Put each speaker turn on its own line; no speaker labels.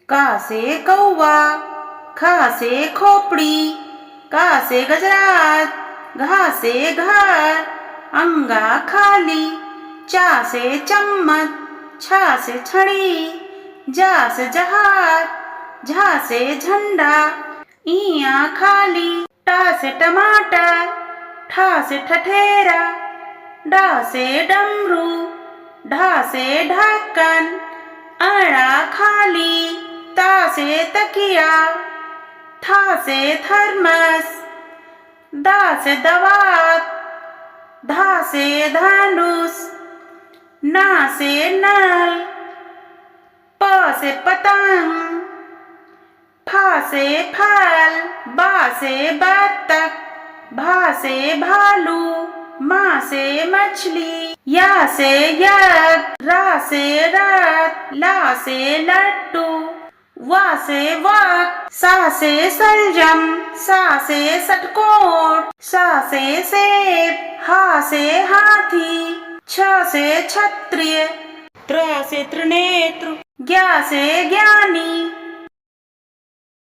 का से कौवा, खा से खोपड़ी, का से गजराज, घा से घर, अंगा खाली, चा से चम्मच, छा से छड़ी, जा से जहाज, झा से झंडा, इया खाली, टा से टमाटर, ठा से ठठेरा, डा से डमरू, ढा से ढक्कन, अड़ा खाली, ता से तकिया, था से थर्मस, दा से दवात, धा से धनुष, ना से नल, प से पतंग, फा से फल, बा से बत्तख, भा से भालू, माँ से मछली, या से यज्ञ, रा से रथ, ला से लट्टू, वा से वक, सा से सलजम, सा से षटकोण, सा से सेब, हा से हाथी, छ से क्षत्रिय, त्र से त्रिनेत्र, ज्ञा से ज्ञानी,